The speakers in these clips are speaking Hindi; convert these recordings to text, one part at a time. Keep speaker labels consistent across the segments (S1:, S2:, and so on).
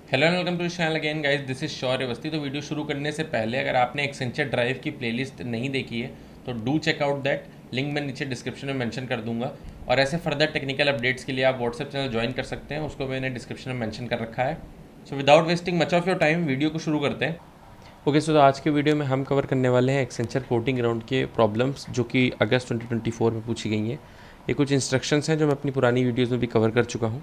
S1: Hello and welcome to channel again guys, this is Shaurya Awasthi. तो वीडियो शुरू करने से पहले अगर आपने एक्सेंचर ड्राइव की प्लेलिस्ट नहीं देखी है तो do check out that. Link मैं नीचे डिस्क्रिप्शन में मेंशन कर दूंगा। और ऐसे फर्दर टेक्निकल अपडेट्स के लिए आप व्हाट्सएप चैनल ज्वाइन कर सकते हैं, उसको मैंने डिस्क्रिप्शन में मेंशन कर रखा है। So without wasting much of your time video को शुरू करते हैं। ओके सो आज के वीडियो में हम कवर करने वाले हैं एक्सेंचर पोर्टिंग ग्राउंड के प्रॉब्लम्स जो कि अगस्त 2024 में पूछी गई हैं। ये कुछ इंस्ट्रक्शंस हैं जो मैं अपनी पुरानी वीडियोज़ में भी कवर कर चुका हूँ।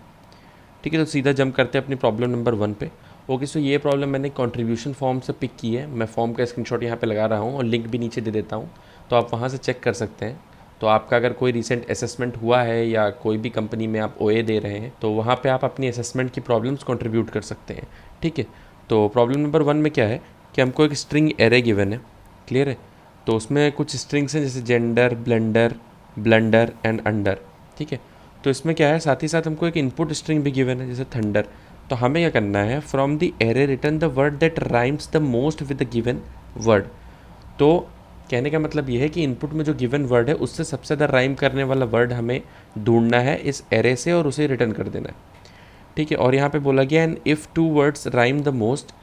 S1: ठीक है, तो सीधा जंप करते हैं अपनी प्रॉब्लम नंबर 1 पे। ओके सो ये प्रॉब्लम मैंने कंट्रीब्यूशन फॉर्म से पिक की है। मैं फॉर्म का स्क्रीनशॉट यहाँ पे लगा रहा हूँ और लिंक भी नीचे दे देता हूँ, तो आप वहाँ से चेक कर सकते हैं। तो आपका अगर कोई रिसेंट असेसमेंट हुआ है या कोई भी कंपनी में आप ओए दे रहे हैं तो वहाँ पे आप अपनी असेसमेंट की प्रॉब्लम्स कंट्रीब्यूट कर सकते हैं। ठीक है, तो प्रॉब्लम नंबर 1 में क्या है कि हमको एक स्ट्रिंग एरे गिवन है। क्लियर है, तो उसमें कुछ स्ट्रिंग्स हैं जैसे gender, blender, blunder and under. ठीक है, तो इसमें क्या है, साथ ही साथ हमको एक इनपुट स्ट्रिंग भी गिवन है जैसे थंडर। तो हमें क्या करना है, from the array return the word that rhymes the most with the given word. तो कहने का मतलब ये है कि इनपुट में जो गिवन वर्ड है उससे सबसे ज़्यादा राइम करने वाला वर्ड हमें ढूंढना है इस एरे से और उसे रिटर्न कर देना है। ठीक है, और यहाँ पे बोला गया and if two words rhyme the most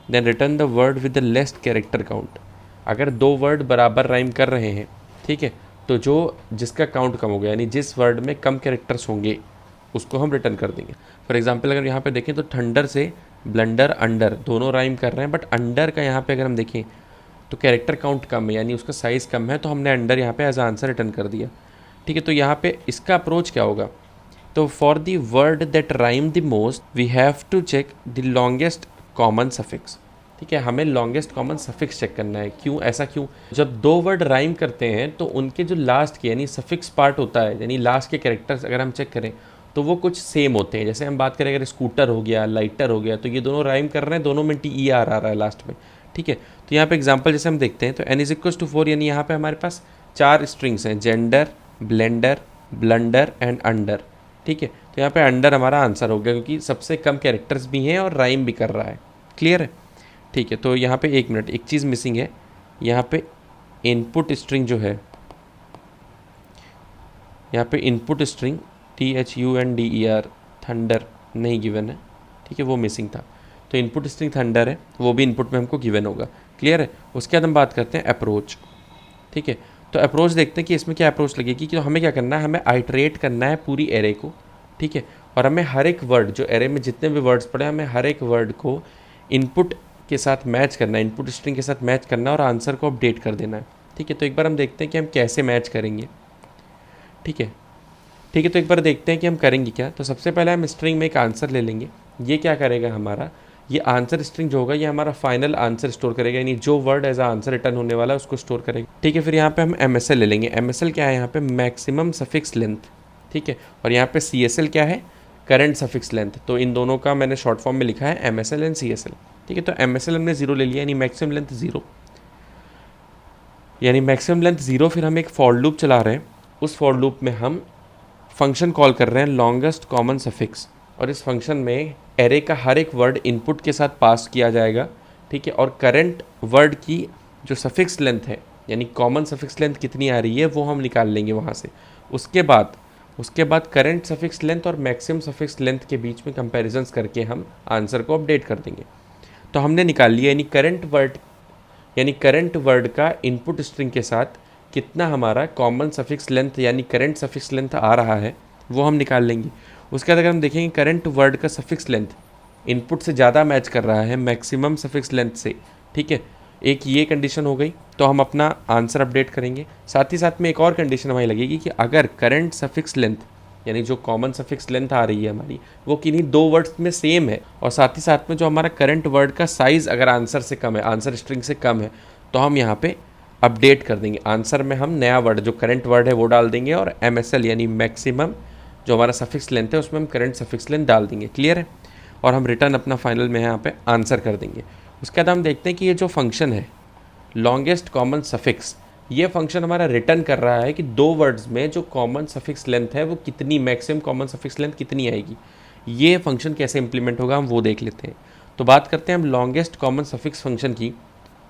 S1: then return the word with the least character count. अगर दो वर्ड बराबर राइम कर रहे हैं, ठीक है, तो जो जिसका काउंट कम हो गया यानी जिस वर्ड में कम कैरेक्टर्स होंगे उसको हम रिटर्न कर देंगे। फॉर एग्जांपल अगर यहाँ पे देखें तो थंडर से ब्लंडर, अंडर दोनों राइम कर रहे हैं, बट अंडर का यहाँ पे अगर हम देखें तो कैरेक्टर काउंट कम है यानी उसका साइज़ कम है, तो हमने अंडर यहाँ पे एज आंसर रिटर्न कर दिया। ठीक है, तो यहाँ पे इसका अप्रोच क्या होगा, तो for the word that rhyme the most we have to check the longest common suffix. ठीक है, हमें लॉन्गेस्ट कॉमन सफिक्स चेक करना है। क्यों, ऐसा क्यों, जब दो वर्ड राइम करते हैं तो उनके जो लास्ट के यानी सफिक्स पार्ट होता है यानी लास्ट के कैरेक्टर्स अगर हम चेक करें तो वो कुछ सेम होते हैं। जैसे हम बात करें अगर स्कूटर हो गया, लाइटर हो गया, तो ये दोनों राइम कर रहे हैं, दोनों में टी ई आर आ रहा है लास्ट में। ठीक है, तो यहाँ पे एग्जांपल जैसे हम देखते हैं तो n इज इक्वल्स टू 4 यानी यहाँ पे हमारे पास 4 स्ट्रिंग्स हैं, gender, blender, blunder and under. ठीक है, तो यहाँ पे अंडर हमारा आंसर हो गया क्योंकि सबसे कम कैरेक्टर्स भी हैं और राइम भी कर रहा है। क्लियर है, ठीक है, तो यहाँ पे एक मिनट, एक चीज़ मिसिंग है। यहाँ पे इनपुट स्ट्रिंग जो है, यहाँ पे इनपुट स्ट्रिंग THUNDER थंडर नहीं गिवन है। ठीक है, वो मिसिंग था। तो इनपुट स्ट्रिंग थंडर है, वो भी इनपुट में हमको गिवन होगा। क्लियर है, उसके बाद हम बात करते हैं अप्रोच। ठीक है, तो अप्रोच देखते हैं कि इसमें क्या अप्रोच लगेगी। कि तो हमें क्या करना है, हमें आइटरेट करना है पूरी एरे को। ठीक है, और हमें हर एक वर्ड जो एरे में जितने भी वर्ड्स पड़े हमें हर एक वर्ड को इनपुट के साथ मैच करना है, इनपुट स्ट्रिंग के साथ मैच करना है और आंसर को अपडेट कर देना है। ठीक है, तो एक बार हम देखते हैं कि हम कैसे मैच करेंगे। ठीक है, ठीक है, तो एक बार देखते हैं कि हम करेंगे क्या। तो सबसे पहले हम स्ट्रिंग में एक आंसर ले लेंगे। ये क्या करेगा, हमारा ये आंसर स्ट्रिंग जो होगा ये हमारा फाइनल आंसर स्टोर करेगा, यानी जो वर्ड एज आंसर रिटर्न होने वाला है उसको स्टोर करेगा। ठीक है, फिर यहाँ पे हम MSL ले लेंगे। MSL क्या है, यहाँ पे मैक्सिमम सफिक्स लेंथ। ठीक है, और यहाँ पे CSL क्या है, करंट सफिक्स लेंथ। तो इन दोनों का मैंने शॉर्ट फॉर्म में लिखा है MSL एंड CSL। ठीक है, तो MSL हमने 0 ले लिया यानी मैक्सिमम लेंथ 0, यानी मैक्सिमम लेंथ 0। फिर हम एक फॉर लूप चला रहे हैं, उस फॉर लूप में हम फंक्शन कॉल कर रहे हैं लॉन्गेस्ट कॉमन सफिक्स, और इस फंक्शन में एरे का हर एक वर्ड इनपुट के साथ पास किया जाएगा। ठीक है, और करंट वर्ड की जो सफिक्स लेंथ है यानी कॉमन सफिक्स लेंथ कितनी आ रही है वो हम निकाल लेंगे वहाँ से। उसके बाद करंट सफिक्स लेंथ और मैक्सिमम सफिक्स लेंथ के बीच में कंपैरिजंस करके हम आंसर को अपडेट कर देंगे। तो हमने निकाल लिया यानी करंट वर्ड का इनपुट स्ट्रिंग के साथ कितना हमारा कॉमन सफिक्स लेंथ यानी करंट सफिक्स लेंथ आ रहा है वो हम निकाल लेंगे। उसके बाद अगर हम देखेंगे करंट वर्ड का सफिक्स लेंथ इनपुट से ज़्यादा मैच कर रहा है मैक्सिमम सफिक्स लेंथ से, ठीक है, एक ये कंडीशन हो गई, तो हम अपना आंसर अपडेट करेंगे। साथ ही साथ में एक और कंडीशन हमारी लगेगी कि अगर करंट सफिक्स लेंथ यानी जो कॉमन सफिक्स लेंथ आ रही है हमारी वो किन्हीं दो वर्ड्स में सेम है, और साथ ही साथ में जो हमारा करंट वर्ड का साइज़ अगर आंसर से कम है, आंसर स्ट्रिंग से कम है, तो हम यहाँ पे अपडेट कर देंगे। आंसर में हम नया वर्ड जो करंट वर्ड है वो डाल देंगे और MSL यानी मैक्सिमम जो हमारा सफिक्स लेंथ है उसमें हम करंट सफिक्स लेंथ डाल देंगे। क्लियर है, और हम रिटर्न अपना फाइनल में यहाँ पे आंसर कर देंगे। उसके बाद हम देखते हैं कि ये जो फंक्शन है लॉन्गेस्ट कॉमन सफिक्स, ये फंक्शन हमारा रिटर्न कर रहा है कि दो वर्ड्स में जो कॉमन सफिक्स लेंथ है वो कितनी, मैक्सिमम कॉमन सफिक्स लेंथ कितनी आएगी। ये फंक्शन कैसे इंप्लीमेंट होगा हम वो देख लेते हैं। तो बात करते हैं हम लॉन्गेस्ट कॉमन सफिक्स फंक्शन की।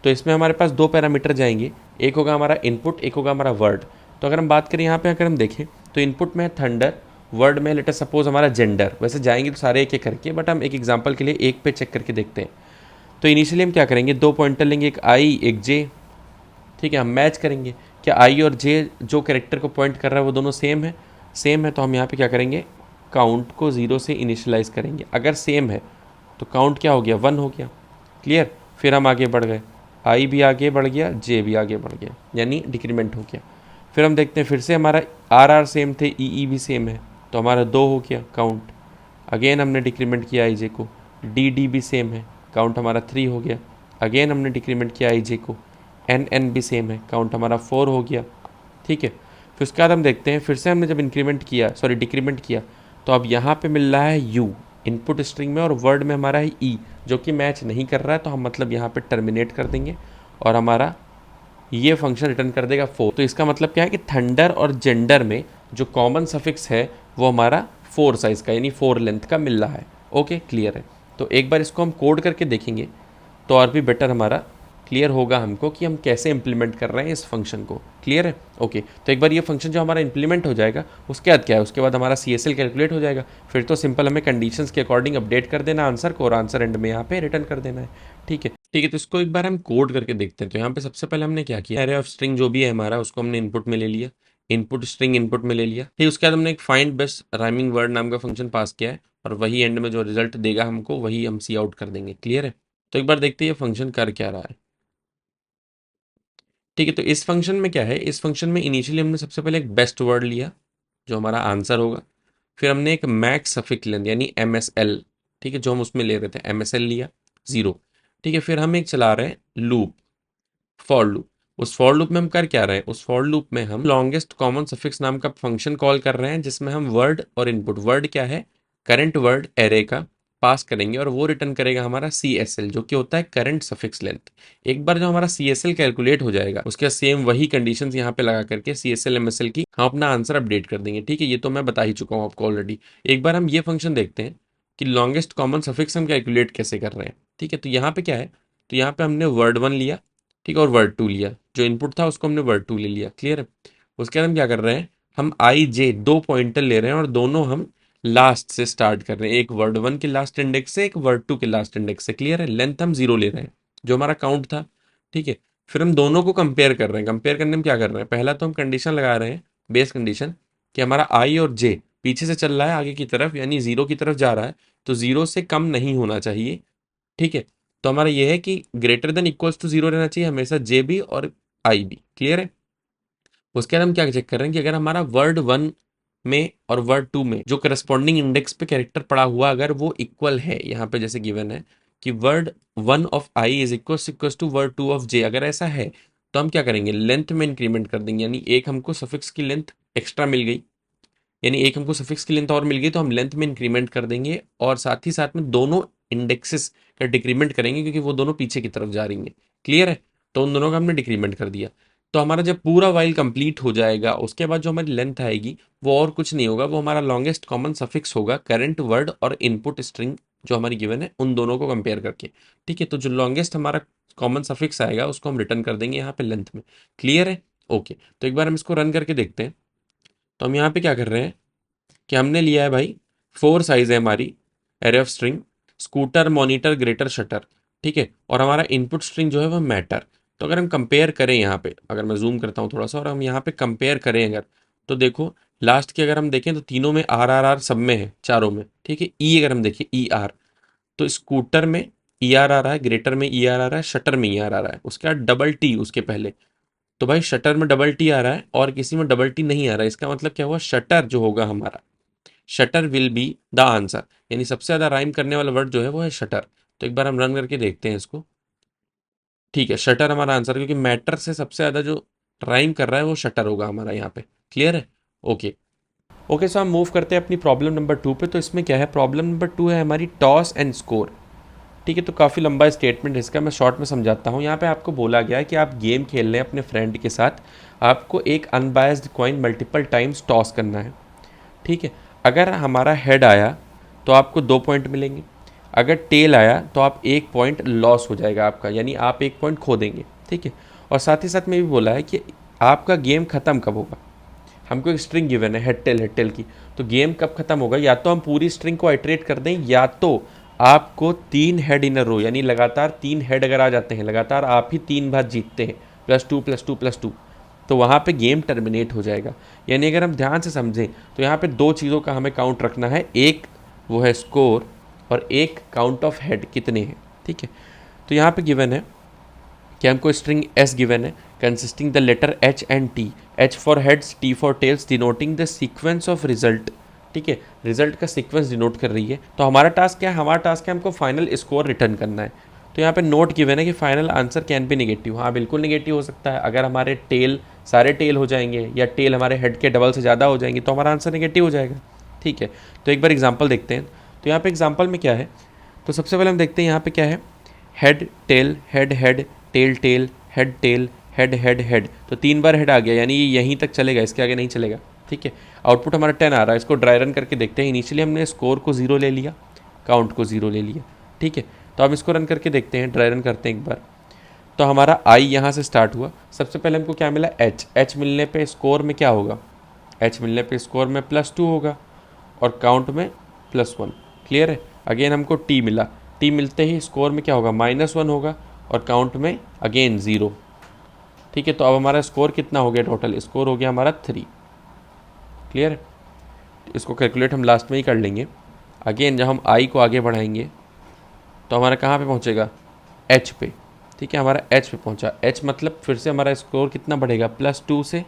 S1: तो इसमें हमारे पास दो पैरामीटर जाएंगे, एक होगा हमारा इनपुट, एक होगा हमारा वर्ड। तो अगर हम बात करें यहाँ पे, अगर हम देखें तो इनपुट में है थंडर वर्ड में लेट अस सपोज हमारा जेंडर, वैसे जाएंगे तो सारे एक एक करके, बट हम एक एग्जांपल के लिए एक पे चेक करके देखते हैं। तो इनिशियली हम क्या करेंगे, 2 पॉइंटर लेंगे, एक आई एक जे, ठीक है, हम मैच करेंगे क्या आई और जे जो कैरेक्टर को पॉइंट कर रहा है वो दोनों सेम है। सेम है तो हम यहाँ पे क्या करेंगे, काउंट को 0 से इनिशियलाइज करेंगे। अगर सेम है तो काउंट क्या हो गया, 1 हो गया। क्लियर। फिर हम आगे बढ़ गए, आई भी आगे बढ़ गया, जे भी आगे बढ़ गया, यानी डिक्रीमेंट हो गया। फिर हम देखते हैं फिर से हमारा आर आर सेम थे, ई भी सेम है, तो हमारा 2 हो गया काउंट। अगेन हमने डिक्रीमेंट किया आई जे को, डी डी भी सेम है, काउंट हमारा 3 हो गया। अगेन हमने डिक्रीमेंट किया आई जे को, एन एन भी सेम है, काउंट हमारा 4 हो गया। ठीक है। फिर उसके बाद हम देखते हैं फिर से हमने जब इंक्रीमेंट किया, सॉरी डिक्रीमेंट किया, तो अब यहाँ पे मिल रहा है यू इनपुट स्ट्रिंग में, और वर्ड में हमारा है ई जो कि मैच नहीं कर रहा है, तो हम मतलब यहाँ पे टर्मिनेट कर देंगे और हमारा ये फंक्शन रिटर्न कर देगा 4। तो इसका मतलब क्या है कि थंडर और जेंडर में जो कॉमन सफिक्स है वो हमारा 4 साइज़ का यानी 4 लेंथ का मिल रहा है। ओके, क्लियर है। तो एक बार इसको हम कोड करके देखेंगे तो और भी बेटर हमारा क्लियर होगा हमको कि हम कैसे इंप्लीमेंट कर रहे हैं इस फंक्शन को। क्लियर है। ओके, तो एक बार ये फंक्शन जो हमारा इंप्लीमेंट हो जाएगा उसके बाद क्या है, उसके बाद हमारा CSL कैलकुलेट हो जाएगा। फिर तो सिंपल हमें कंडीशंस के अकॉर्डिंग अपडेट कर देना आंसर को, और आंसर एंड में यहाँ पे रिटर्न कर देना है। ठीक है, ठीक है। तो इसको एक बार हम कोड करके देखते हैं। तो यहाँ पे सबसे पहले हमने क्या किया, एरे ऑफ स्ट्रिंग जो भी है हमारा उसको हमने इनपुट में ले लिया, इनपुट स्ट्रिंग इनपुट में ले लिया। फिर उसके बाद हमने एक फाइंड बेस्ट राइमिंग वर्ड नाम का फंक्शन पास किया है, और वही एंड में जो रिजल्ट देगा हमको वही हम सी आउट कर देंगे। क्लियर है। तो एक बार देखते हैं ये फंक्शन कर क्या रहा है। ठीक है, तो इस फंक्शन में क्या है, इस फंक्शन में इनिशियली हमने सबसे पहले एक बेस्ट वर्ड लिया जो हमारा आंसर होगा। फिर हमने एक मैक्स सफिक्स लेंथ यानी MSL, ठीक है, जो हम उसमें ले रहे थे MSL लिया 0। ठीक है, फिर हम एक चला रहे हैं लूप, फॉर लूप। उस फॉर लूप में हम कर क्या रहे हैं, उस फॉर लूप में हम लॉन्गेस्ट कॉमन सफिक्स नाम का फंक्शन कॉल कर रहे हैं, जिसमें हम वर्ड और इनपुट, वर्ड क्या है करंट वर्ड एरे का, पास करेंगे और वो रिटर्न करेगा हमारा CSL जो कि होता है करंट सफिक्स लेंथ। एक बार जो हमारा CSL कैलकुलेट हो जाएगा उसके सेम वही कंडीशंस यहाँ पे लगा करके CSL MSL की हम अपना आंसर अपडेट कर देंगे। ठीक है, ये तो मैं बता ही चुका हूँ आपको ऑलरेडी। एक बार हम ये फंक्शन देखते हैं कि लॉन्गेस्ट कॉमन सफिक्स हम कैलकुलेट कैसे कर रहे हैं। ठीक है, तो यहाँ पे क्या है, तो यहाँ पे हमने वर्ड 1 लिया, ठीक है, और वर्ड 2 लिया, जो इनपुट था उसको हमने वर्ड 2 ले लिया। क्लियर है। उसके बाद हम क्या कर रहे हैं, हम आई जे 2 पॉइंटर ले रहे हैं और दोनों हम लास्ट से स्टार्ट कर रहे हैं, एक वर्ड 1 के लास्ट इंडेक्स से, एक वर्ड 2 के लास्ट इंडेक्स से। क्लियर है। लेंथ हम 0 ले रहे हैं जो हमारा काउंट था। ठीक है, फिर हम दोनों को कंपेयर कर रहे हैं। कंपेयर करने में क्या कर रहे हैं, पहला तो हम कंडीशन लगा रहे हैं, बेस कंडीशन, कि हमारा आई और जे पीछे से चल रहा है आगे की तरफ यानी 0 की तरफ जा रहा है, तो 0 से कम नहीं होना चाहिए। ठीक है, तो हमारा ये है कि ग्रेटर देन इक्वल्स टू 0 रहना चाहिए हमेशा जे भी और आई भी। क्लियर है। उसके बाद हम क्या चेक कर रहे हैं कि अगर हमारा वर्ड 1 में और वर्ड 2 में जो करस्पॉन्डिंग इंडेक्स पे कैरेक्टर पड़ा हुआ अगर वो इक्वल है, यहाँ पे जैसे गिवन है कि word 1 of i is equals to word 2 of j, अगर ऐसा है तो हम क्या करेंगे, लेंथ में इंक्रीमेंट कर देंगे, यानी एक हमको सफिक्स की लेंथ एक्स्ट्रा मिल गई, यानी एक हमको सफिक्स की लेंथ और मिल गई तो हम लेंथ में इंक्रीमेंट कर देंगे, और साथ ही साथ में दोनों इंडेक्सेस का डिक्रीमेंट करेंगे क्योंकि वो दोनों पीछे की तरफ जा रही हैं। क्लियर है। तो उन दोनों का हमने डिक्रीमेंट कर दिया। तो हमारा जब पूरा वाइल कंप्लीट हो जाएगा उसके बाद जो हमारी लेंथ आएगी वो और कुछ नहीं होगा, वो हमारा लॉन्गेस्ट कॉमन सफिक्स होगा करंट वर्ड और इनपुट स्ट्रिंग जो हमारी गिवन है उन दोनों को कंपेयर करके। ठीक है, तो जो लॉन्गेस्ट हमारा कॉमन सफिक्स आएगा उसको हम रिटर्न कर देंगे यहाँ पे लेंथ में। क्लियर है। ओके, तो एक बार हम इसको रन करके देखते हैं। तो हम यहाँ पे क्या कर रहे हैं कि हमने लिया है भाई 4 साइज है हमारी array of string, scooter monitor greater shutter. ठीक है, और हमारा इनपुट स्ट्रिंग जो है वह मैटर। तो अगर हम कंपेयर करें यहाँ पे, अगर मैं जूम करता हूँ थोड़ा सा और हम यहाँ पे कंपेयर करें अगर, तो देखो लास्ट की अगर हम देखें तो तीनों में RRR सब में है, चारों में। ठीक है, ई अगर हम देखें ER, तो स्कूटर में ER आ रहा है, ग्रेटर में ER आ रहा है, शटर में ER आ रहा है, उसके बाद डबल टी उसके पहले। तो भाई शटर में डबल टी आ रहा है और किसी में डबल टी नहीं आ रहा है, इसका मतलब क्या हुआ, शटर जो होगा हमारा, shutter will be the answer, यानी सबसे ज़्यादा राइम करने वाला वर्ड जो है वो है शटर। तो एक बार हम रन करके देखते हैं इसको। ठीक है, शटर हमारा आंसर, क्योंकि मैटर से सबसे ज़्यादा जो राइम कर रहा है वो शटर होगा हमारा यहाँ पे। क्लियर है। ओके, ओके, सो हम मूव करते हैं अपनी प्रॉब्लम नंबर 2 पे। तो इसमें क्या है, प्रॉब्लम नंबर 2 है हमारी टॉस एंड स्कोर। ठीक है, तो काफ़ी लंबा स्टेटमेंट है इसका, मैं शॉर्ट में समझाता हूँ। यहाँ पे आपको बोला गया है कि आप गेम खेल रहे हैं अपने फ्रेंड के साथ, आपको एक unbiased coin multiple times toss करना है। ठीक है, अगर हमारा हेड आया तो आपको 2 पॉइंट मिलेंगे, अगर टेल आया तो आप 1 पॉइंट लॉस हो जाएगा आपका, यानी आप 1 पॉइंट खो देंगे। ठीक है, और साथ ही साथ में भी बोला है कि आपका गेम ख़त्म कब होगा। हमको एक स्ट्रिंग गिवन है हेड टेल की, तो गेम कब खत्म होगा, या तो हम पूरी स्ट्रिंग को आइटरेट कर दें, या तो आपको 3 हेड इन अ रो, यानी लगातार 3 हेड अगर आ जाते हैं, लगातार आप ही 3 बार जीतते हैं, +2 +2 +2, तो वहाँ पे गेम टर्मिनेट हो जाएगा। यानी अगर हम ध्यान से समझें तो यहाँ पे 2 चीज़ों का हमें काउंट रखना है, एक वो है स्कोर और एक काउंट ऑफ हेड कितने हैं, ठीक है। तो यहाँ पे गिवन है कि हमको स्ट्रिंग एस गिवन है consisting the letter H and T, H for heads, T for tails, denoting the sequence of result, ठीक है, रिजल्ट का सीक्वेंस डिनोट कर रही है। तो हमारा टास्क क्या है, हमारा टास्क है हमको फाइनल स्कोर रिटर्न करना है। तो यहाँ पे नोट गिवन है कि final answer can be negative, हाँ बिल्कुल नेगेटिव हो सकता है, अगर हमारे टेल सारे टेल हो जाएंगे या टेल हमारे हेड के डबल से ज़्यादा हो जाएंगी तो हमारा आंसर नेगेटिव हो जाएगा, ठीक है। तो एक बार एग्जाम्पल देखते हैं। तो यहाँ पे एग्जाम्पल में क्या है, तो सबसे पहले हम देखते हैं यहाँ पे क्या है, head tail head head tail tail head head head head, तो 3 बार हेड आ गया, यानी ये यहीं तक चलेगा, इसके आगे नहीं चलेगा, ठीक है। आउटपुट हमारा 10 आ रहा है, इसको ड्राई रन करके देखते हैं। इनिशियली हमने स्कोर को 0 ले लिया, काउंट को 0 ले लिया, ठीक है। तो अब इसको रन करके देखते हैं, ड्राई रन करते हैं एक बार। तो हमारा आई यहाँ से स्टार्ट हुआ, सबसे पहले हमको क्या मिला, एच, एच मिलने पे स्कोर में क्या होगा, एच मिलने पे स्कोर में +2 होगा और काउंट में +1, क्लियर है। अगेन हमको टी मिला, टी मिलते ही स्कोर में क्या होगा, -1 होगा और काउंट में अगेन 0, ठीक है। तो अब हमारा स्कोर कितना हो गया, टोटल स्कोर हो गया हमारा 3, क्लियर है। इसको कैलकुलेट हम लास्ट में ही कर लेंगे। अगेन जब हम आई को आगे बढ़ाएंगे तो हमारा कहाँ पे पहुँचेगा, एच पे, ठीक है, हमारा एच पे पहुँचा। एच मतलब फिर से हमारा स्कोर कितना बढ़ेगा, +2 से,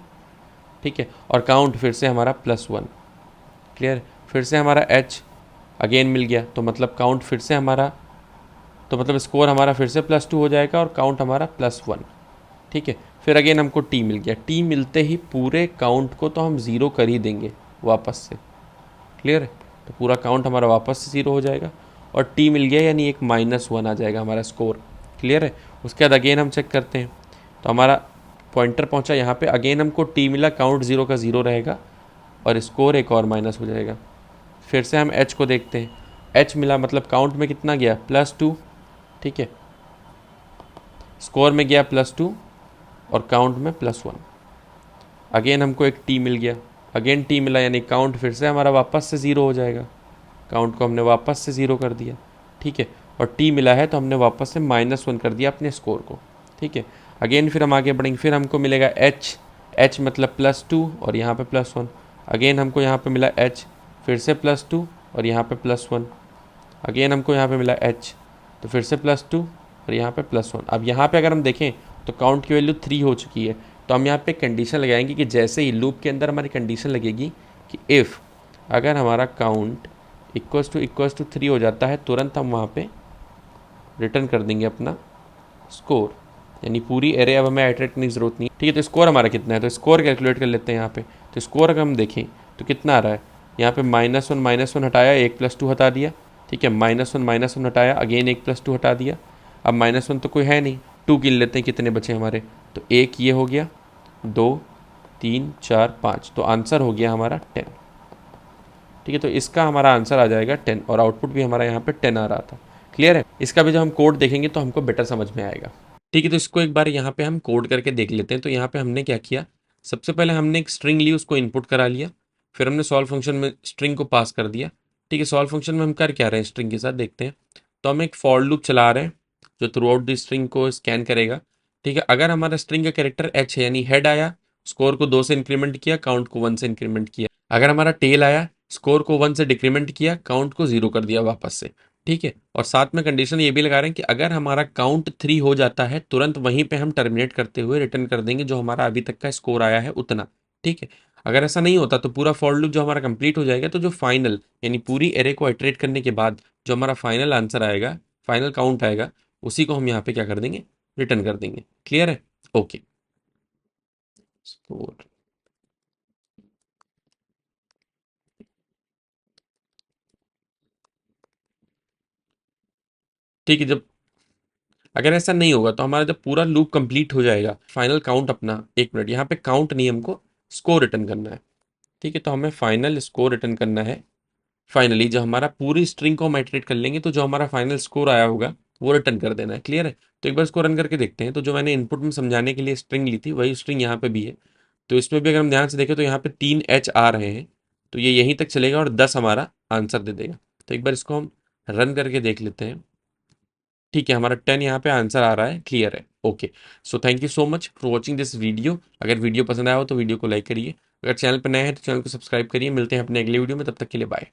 S1: ठीक है, और काउंट फिर से हमारा +1, क्लियर। फिर से हमारा एच अगेन मिल गया, तो मतलब काउंट फिर से हमारा, तो मतलब स्कोर हमारा फिर से +2 हो जाएगा और काउंट हमारा +1, ठीक है। फिर अगेन हमको टी मिल गया, टी मिलते ही पूरे काउंट को तो हम 0 कर ही देंगे वापस से, क्लियर है। तो पूरा काउंट हमारा वापस से 0 हो जाएगा और टी मिल गया, यानी एक -1 आ जाएगा हमारा स्कोर, क्लियर है। उसके बाद अगेन हम चेक करते हैं, तो हमारा पॉइंटर पहुंचा यहाँ पे, अगेन हमको टी मिला, काउंट 0 का 0 रहेगा और स्कोर एक और माइनस हो जाएगा। फिर से हम एच को देखते हैं, एच मिला मतलब काउंट में कितना गया, +2, ठीक है, स्कोर में गया +2 और काउंट में +1। अगेन हमको एक टी मिल गया, अगेन टी मिला, यानी काउंट फिर से हमारा वापस से 0 हो जाएगा, काउंट को हमने वापस से 0 कर दिया, ठीक है। और टी मिला है तो हमने वापस से -1 कर दिया अपने स्कोर को, ठीक है। अगेन फिर हम आगे बढ़ेंगे, फिर हमको मिलेगा एच, एच मतलब +2 और यहाँ पे +1। अगेन हमको यहाँ पे मिला एच, फिर से +2 और यहाँ पे +1। अगेन हमको यहाँ पे मिला एच, तो फिर से +2 और यहाँ पे +1। अब यहाँ पे अगर हम देखें तो काउंट की वैल्यू 3 हो चुकी है, तो हम यहाँ पे कंडीशन लगाएंगे कि जैसे ही लूप के अंदर हमारी कंडीशन लगेगी कि इफ़ अगर हमारा काउंट इक्वल्स टू 3 हो जाता है, तुरंत हम वहाँ पे रिटर्न कर देंगे अपना स्कोर, यानी पूरी एरे अब हमें आइटरेट करने की ज़रूरत नहीं, ठीक है। तो स्कोर हमारा कितना है, तो स्कोर कैलकुलेट कर लेते हैं यहाँ पे। तो स्कोर अगर हम देखें तो कितना आ रहा है, यहाँ पे -1 हटाया, 1 + 2 हटा दिया, ठीक है, -1 हटाया, अगेन 1 + 2 हटा दिया। अब -1 तो कोई है नहीं, 2 गिन लेते हैं कितने बचे हमारे, तो 1 ये हो गया, 2 3 4 5, तो आंसर हो गया हमारा 10, ठीक है। तो इसका हमारा आंसर आ जाएगा 10 और आउटपुट भी हमारा यहाँ पे 10 आ रहा था, क्लियर है। इसका भी जब हम कोड देखेंगे तो हमको बेटर समझ में आएगा, ठीक है। तो इसको एक बार यहाँ पे हम कोड करके देख लेते हैं। तो यहाँ पे हमने क्या किया, सबसे पहले हमने एक स्ट्रिंग ली, उसको इनपुट करा लिया, फिर हमने सॉल्व फंक्शन में स्ट्रिंग को पास कर दिया, ठीक है। सॉल्व फंक्शन में हम कर क्या रहे हैं, स्ट्रिंग के साथ देखते हैं। तो हम एक फॉर लूप चला रहे हैं जो थ्रू आउट द स्ट्रिंग को स्कैन करेगा, ठीक है। अगर हमारा स्ट्रिंग का कैरेक्टर एच है, यानी हेड आया, स्कोर को 2 से इंक्रीमेंट किया, काउंट को 1 से इंक्रीमेंट किया। अगर हमारा टेल आया, स्कोर को 1 से डिक्रीमेंट किया, काउंट को 0 कर दिया वापस से, ठीक है। और साथ में कंडीशन ये भी लगा रहे हैं कि अगर हमारा काउंट 3 हो जाता है, तुरंत वहीं पे हम टर्मिनेट करते हुए रिटर्न कर देंगे जो हमारा अभी तक का स्कोर आया है उतना, ठीक है। अगर ऐसा नहीं होता तो पूरा फॉर लूप जो हमारा कंप्लीट हो जाएगा, तो जो फाइनल यानी पूरी एरे को इटरेट करने के बाद जो हमारा फाइनल आंसर आएगा, फाइनल काउंट आएगा, उसी को हम यहाँ पे क्या कर देंगे, रिटर्न कर देंगे, क्लियर है। ओके, स्कोर, ठीक है। जब अगर ऐसा नहीं होगा तो हमारा जब पूरा लूप कंप्लीट हो जाएगा, फाइनल काउंट अपना, 1 मिनट, यहाँ पे काउंट नहीं, हमको स्कोर रिटर्न करना है, ठीक है। तो हमें फाइनल स्कोर रिटर्न करना है। फाइनली जब हमारा पूरी स्ट्रिंग को हम आइटरेट कर लेंगे तो जो हमारा फाइनल स्कोर आया होगा वो रिटर्न कर देना है, क्लियर है। तो एक बार इसको रन करके देखते हैं। तो जो मैंने इनपुट में समझाने के लिए स्ट्रिंग ली थी वही स्ट्रिंग यहाँ पे भी है। तो इसमें भी अगर हम ध्यान से देखें तो यहाँ पे 3H आ रहे हैं, तो ये यहीं तक चलेगा और 10 हमारा आंसर दे देगा। तो एक बार इसको हम रन करके देख लेते हैं। ठीक है, हमारा 10 यहाँ पे आंसर आ रहा है, क्लियर है। Okay, so thank you so much for watching this video. अगर वीडियो पसंद आया हो तो वीडियो को लाइक करिए, अगर चैनल पर नए हैं तो चैनल को सब्सक्राइब करिए। मिलते हैं अपने अगले वीडियो में, तब तक के लिए बाय।